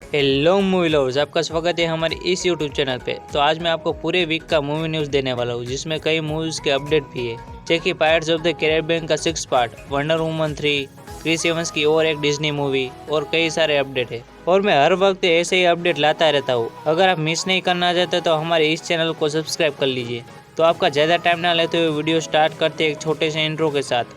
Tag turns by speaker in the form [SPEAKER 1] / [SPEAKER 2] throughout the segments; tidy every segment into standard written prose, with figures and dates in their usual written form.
[SPEAKER 1] Hello movie lovers, आपका स्वागत है हमारे इस यूट्यूब चैनल पे। तो आज मैं आपको पूरे वीक का मूवी न्यूज़ देने वाला हूँ, जिसमें कई मूवीज़ के अपडेट भी है, जैसे कि पायरेट्स ऑफ द कैरिबियन का 6 part, Wonder Woman 3, Chris Evans की और एक डिज्नी मूवी और कई सारे अपडेट है। और मैं हर वक्त ऐसे ही अपडेट लाता रहता हूँ। अगर आप मिस नहीं करना चाहते तो हमारे इस चैनल को सब्सक्राइब कर लीजिए। तो आपका ज़्यादा टाइम ना लेते हुए वीडियो स्टार्ट करते एक छोटे से इंट्रो के साथ।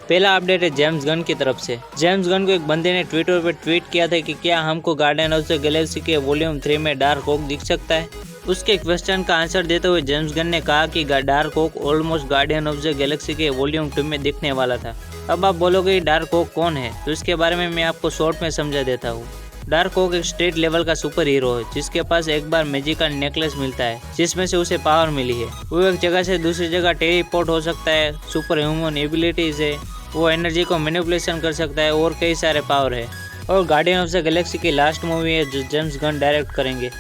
[SPEAKER 1] पहला अपडेट है जेम्स गन की तरफ से। जेम्स गन को एक बंदे ने ट्विटर पर ट्वीट किया था कि क्या हमको गार्डियन ऑफ द गैलेक्सी के वॉल्यूम 3 में डार्क ओक दिख सकता है। उसके क्वेश्चन का आंसर देते हुए जेम्स गन ने कहा कि dark oak almost Guardian of the Galaxy के वॉल्यूम 2 में दिखने वाला था। अब आप बोलोगे डार्क ओक कौन है, तो इसके बारे में मैं आपको शॉर्ट में समझा देता हूँ। डार्क ओक एक स्टेट लेवल का सुपर हीरो है, जिसके पास एक बार मैजिकल नेकलेस मिलता है, जिसमें से उसे पावर मिली है। वो एक जगह से दूसरी जगह टेलीपोर्ट हो सकता है, सुपर ह्यूमन एबिलिटीज है, वो एनर्जी को मैनिपुलेशन कर सकता है और कई सारे पावर है। और गार्डियन ऑफ द गैलेक्सी की लास्ट मूवी है जो जेम्स गन डायरेक्ट करेंगे।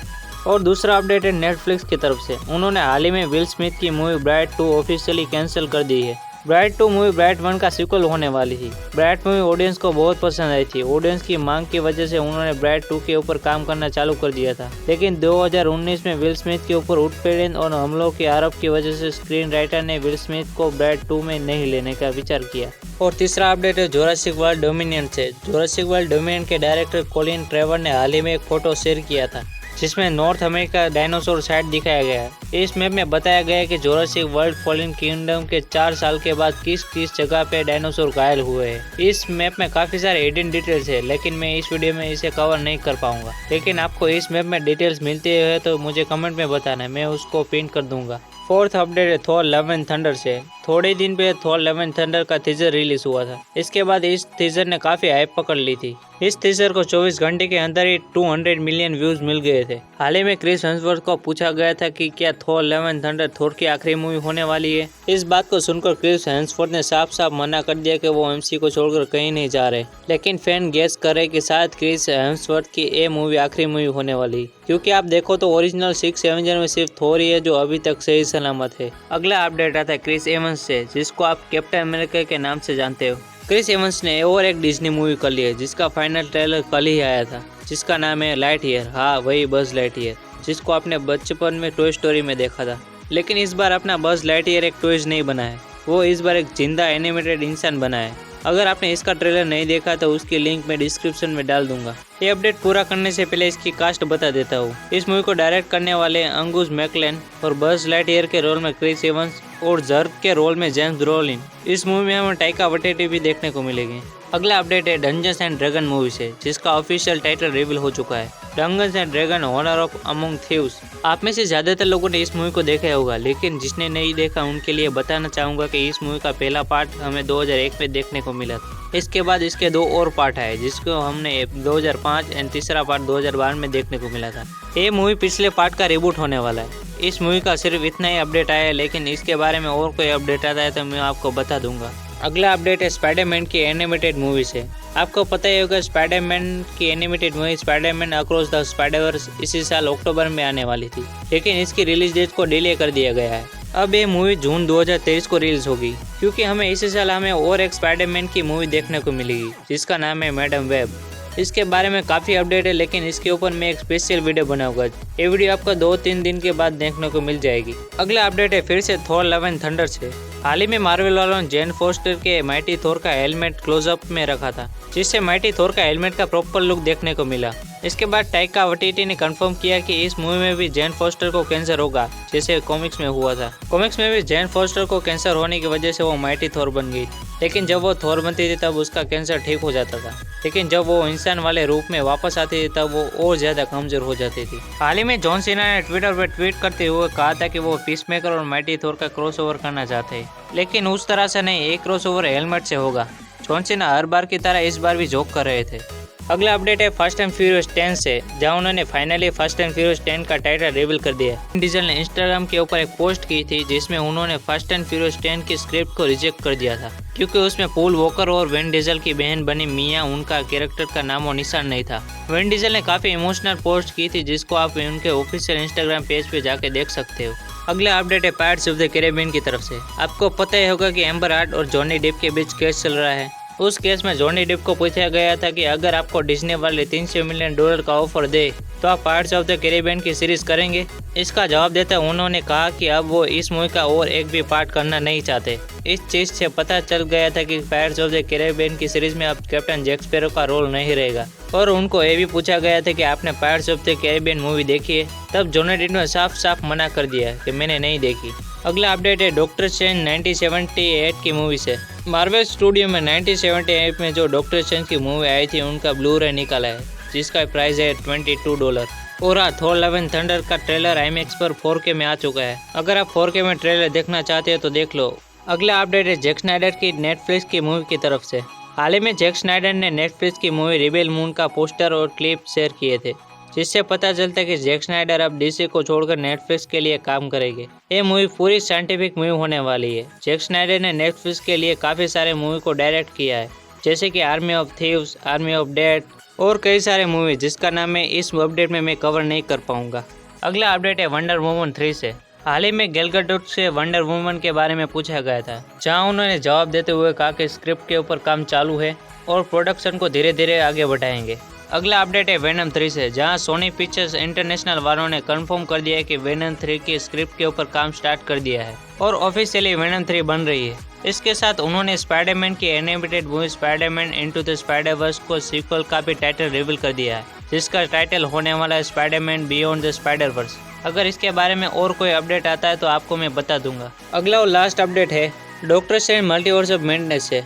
[SPEAKER 1] और दूसरा अपडेट है नेटफ्लिक्स की तरफ से। उन्होंने हाल ही में विल स्मिथ की मूवी ब्राइड 2 ऑफिशियली कैंसिल कर दी है। ब्राइड 2 मूवी ब्राइड 1 का सीक्वल होने वाली थी। ब्राइड मूवी ऑडियंस को बहुत पसंद आई थी। ऑडियंस की मांग की वजह से उन्होंने ब्राइड 2 के ऊपर काम करना चालू कर दिया था, लेकिन 2019 में विल स्मिथ के ऊपर उत्पीड़न और हमलों के आरोप की वजह से स्क्रीन राइटर ने विल स्मिथ को ब्राइड 2 में नहीं लेने का विचार किया। और तीसरा अपडेट है जोरासिक वर्ल्ड डोमिनियन से। जोरासिक वर्ल्ड डोमिनियन के डायरेक्टर कोलिन ट्रेवर ने हाल ही में एक फोटो शेयर किया था, जिसमें नॉर्थ अमेरिका डायनासोर साइट दिखाया गया है। इस मैप में बताया गया है कि जोरासिक वर्ल्ड फॉलन किंगडम के 4 साल के बाद किस किस जगह पे डायनासोर घायल हुए हैं। इस मैप में काफी सारे हिडन डिटेल्स है, लेकिन मैं इस वीडियो में इसे कवर नहीं कर पाऊंगा। लेकिन आपको इस मैप में डिटेल्स मिलती है तो मुझे कमेंट में बताना है, मैं उसको पिन कर दूंगा। फोर्थ अपडेट है थॉर लव एंड थंडर से। थोड़े दिन पहले थॉर लव एंड थंडर का टीजर रिलीज हुआ था। इसके बाद इस टीजर ने काफी हाइप पकड़ ली थी। इस टीजर को 24 घंटे के अंदर ही 200 मिलियन व्यूज मिल गए थे। हाल ही में क्रिस हेम्सवर्थ को पूछा गया था कि क्या Thor love and thunder Thor की आखिरी मूवी होने वाली है। इस बात को सुनकर क्रिस हेम्सवर्थ ने साफ साफ मना कर दिया कि वो एमसी को छोड़कर कहीं नहीं जा रहे। लेकिन फैन गेस कर रहे कि शायद क्रिस हेम्सवर्थ की ये मूवी आखिरी मूवी होने वाली, क्योंकि आप देखो तो ओरिजिनल 6 एवेंजर में सिर्फ थॉर ही है जो अभी तक सही सलामत है। अगला अपडेट आता है क्रिस एवंस से, जिसको आप कैप्टन अमेरिका के नाम से जानते हो। क्रिस एवंस ने और एक डिज्नी मूवी कर ली है, जिसका फाइनल ट्रेलर कल ही आया था, जिसका नाम है लाइट ईयर। हाँ, वही बज लाइट ईयर, जिसको आपने बचपन में टॉय स्टोरी में देखा था। लेकिन इस बार अपना बज लाइट ईयर एक टॉयज नहीं बना है, वो इस बार एक जिंदा एनिमेटेड इंसान बना है। अगर आपने इसका ट्रेलर नहीं देखा तो उसकी लिंक मैं डिस्क्रिप्शन में डाल दूंगा। ये अपडेट पूरा करने से पहले इसकी कास्ट बता देता हूँ। इस मूवी को डायरेक्ट करने वाले अंगुस मैकलेन और बज लाइटईयर के रोल में क्रिस एवंस और जर्क के रोल में जेम्स ब्रॉलिन। इस मूवी में हमें टाइका वाइटिटी भी देखने को मिलेगी। अगला अपडेट है डंजन्स एंड ड्रैगन मूवी से, जिसका ऑफिशियल टाइटल रिवील हो चुका है, Dungeons and Dragon Honour of Among Thieves. आप में से ज्यादातर लोगों ने इस मूवी को देखा होगा, लेकिन जिसने नहीं देखा उनके लिए बताना चाहूंगा कि इस मूवी का पहला पार्ट हमें 2001 में देखने को मिला था। इसके बाद इसके 2 और पार्ट आए, जिसको हमने 2005 एंड तीसरा पार्ट 2012 में देखने को मिला था। ये मूवी पिछले पार्ट का रिबूट होने वाला है। इस मूवी का सिर्फ इतना ही अपडेट आया है, लेकिन इसके बारे में और कोई अपडेट आता है तो मैं आपको बता दूंगा। अगला अपडेट है स्पाइडरमैन की एनिमेटेड मूवी से। आपको पता ही होगा स्पाइडरमैन की animated movie Spiderman across the Spider-Verse इसी साल अक्टूबर में आने वाली थी, लेकिन इसकी रिलीज डेट को डिले कर दिया गया है। अब ये मूवी जून 2023 को रिलीज होगी, क्योंकि हमें इसी साल और एक स्पाइडरमैन की मूवी देखने को मिलेगी, जिसका नाम है मैडम वेब। इसके बारे में काफ़ी अपडेट है, लेकिन इसके ऊपर मैं एक स्पेशल वीडियो बनाऊंगा। ये वीडियो आपको 2-3 दिन के बाद देखने को मिल जाएगी। अगला अपडेट है फिर से थॉर लव एंड थंडर से। हाल ही में मार्वल वालों ने जेन फोस्टर के माइटी थॉर का हेलमेट क्लोजअप में रखा था, जिससे माइटी थॉर का हेलमेट का प्रॉपर लुक देखने को मिला। इसके बाद टाइका वाइटिटी ने कंफर्म किया कि इस मूवी में भी जेन फोस्टर को कैंसर होगा, जैसे कॉमिक्स में हुआ था। कॉमिक्स में भी जेन फोस्टर को कैंसर होने की वजह से वो माइटी थॉर बन गई, लेकिन जब वो थॉर बनती थी तब उसका कैंसर ठीक हो जाता था। लेकिन जब वो इंसान वाले रूप में वापस आती थी तब वो और ज्यादा कमजोर हो जाती थी। हाल ही में जॉन सीना ने ट्विटर पर ट्वीट करते हुए कहा था कि वो पीसमेकर और माइटी थॉर का क्रॉसओवर करना चाहते हैं, लेकिन उस तरह से नहीं, एक क्रॉसओवर हेलमेट से होगा। जॉन सीना हर बार की तरह इस बार भी जोक कर रहे थे। अगला अपडेट है फास्ट एंड फ्यूरियस 10 से, जहां उन्होंने फाइनली फास्ट एंड फ्यूरियस 10 का टाइटल रिवील कर दिया। विन डीजल ने इंस्टाग्राम के ऊपर एक पोस्ट की थी, जिसमें उन्होंने फास्ट एंड फ्यूरियस 10 की स्क्रिप्ट को रिजेक्ट कर दिया था, क्योंकि उसमें पॉल वॉकर और विन डीजल की बहन बनी मिया, उनका कैरेक्टर का नामो निशान नहीं था। विन डीजल ने काफी इमोशनल पोस्ट की थी, जिसको आप उनके ऑफिशियल इंस्टाग्राम पेज पे जाके देख सकते हो। अगला अपडेट है पायरेट्स ऑफ द कैरिबियन की तरफ से। आपको पता ही होगा कि एम्बर हार्ट और जॉनी डेप के बीच केस चल रहा है। उस केस में जॉनी डेप को पूछा गया था कि अगर आपको डिज्नी वाले $300 मिलियन का ऑफर दे तो आप पायरेट्स ऑफ द कैरिबियन की सीरीज करेंगे। इसका जवाब देते उन्होंने कहा कि अब वो इस मूवी का और एक भी पार्ट करना नहीं चाहते। इस चीज से पता चल गया था कि पायरेट्स ऑफ द कैरिबियन की सीरीज में अब कैप्टन जैक स्पैरो का रोल नहीं रहेगा। और उनको ये भी पूछा गया था कि आपने pirates of the Caribbean movie देखी है, तब जॉनी डेप ने साफ साफ मना कर दिया कि मैंने नहीं देखी। अगला अपडेट है डॉक्टर स्ट्रेंज 1978 की मूवी से। मार्वल स्टूडियो में 1978 में जो डॉक्टर स्ट्रेंज की मूवी आई थी उनका ब्लू रे निकाला है, जिसका प्राइस है $22। और थॉर लव एंड थंडर का ट्रेलर IMAX पर 4K में आ चुका है। अगर आप 4K में ट्रेलर देखना चाहते हो तो देख लो। अगला अपडेट है जैक स्नाइडर की नेटफ्लिक्स की मूवी की तरफ से। हाल ही में जैक स्नाइडर ने नेटफ्लिक्स की मूवी रिबेल मून का पोस्टर और क्लिप शेयर किए थे, जिससे पता चलता है कि जैक स्नाइडर अब DC को छोड़कर नेटफ्लिक्स के लिए काम करेंगे। ये मूवी पूरी साइंटिफिक मूवी होने वाली है। जैक स्नाइडर ने नेटफ्लिक्स के लिए काफ़ी सारे मूवी को डायरेक्ट किया है, जैसे कि army of thieves, army of dead और कई सारे मूवी जिसका नाम मैं इस अपडेट में मैं कवर नहीं कर पाऊंगा। अगला अपडेट है वंडर वुमन 3 से। हाल ही में गैल गैडोट से वंडर वुमन के बारे में पूछा गया था, जहां उन्होंने जवाब देते हुए कहा कि स्क्रिप्ट के ऊपर काम चालू है और प्रोडक्शन को धीरे धीरे आगे बढ़ाएंगे। अगला अपडेट है वेनम 3 से, जहां सोनी पिक्चर्स इंटरनेशनल वालों ने कंफर्म कर दिया है कि वेनम 3 की स्क्रिप्ट के ऊपर काम स्टार्ट कर दिया है और ऑफिशियली वेनम 3 बन रही है। इसके साथ उन्होंने स्पाइडरमैन की animated movie Spiderman into the Spider-Verse को सीक्वल का भी टाइटल रिवील कर दिया है, जिसका टाइटल होने वाला है स्पाइडरमैन बियॉन्ड द स्पाइडरवर्स। अगर इसके बारे में और कोई अपडेट आता है तो आपको मैं बता दूंगा। अगला और लास्ट अपडेट है doctor strange multiverse of madness से।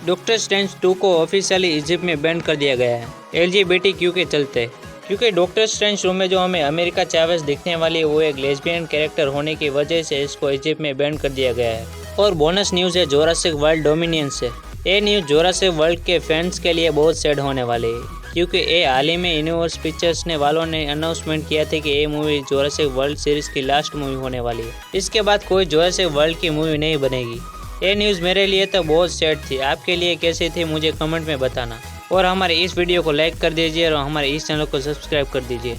[SPEAKER 1] डॉक्टर स्ट्रेंज 2 को ऑफिशियली इजिप्ट में बैन कर दिया गया है LGBTQ के चलते, क्योंकि डॉक्टर स्ट्रेंज 2 में जो हमें अमेरिका चावेज दिखने वाली है वो एक लेस्बियन कैरेक्टर होने की वजह से इसको इजिप्ट में बैन कर दिया गया है। और बोनस न्यूज़ है जोरासिक वर्ल्ड डोमिनियन से। ये न्यूज़ जोरासिक वर्ल्ड के फैंस के लिए बहुत सैड होने वाली है, क्योंकि ये हाल ही में यूनिवर्स पिक्चर्स ने वालों ने अनाउंसमेंट किया था कि ये मूवी जोरासिक वर्ल्ड सीरीज की लास्ट मूवी होने वाली है। इसके बाद कोई जोरासिक वर्ल्ड की मूवी नहीं बनेगी। ये न्यूज़ मेरे लिए तो बहुत सैड थी। आपके लिए कैसी थी मुझे कमेंट में बताना और हमारे इस वीडियो को लाइक कर दीजिए और हमारे इस चैनल को सब्सक्राइब कर दीजिए।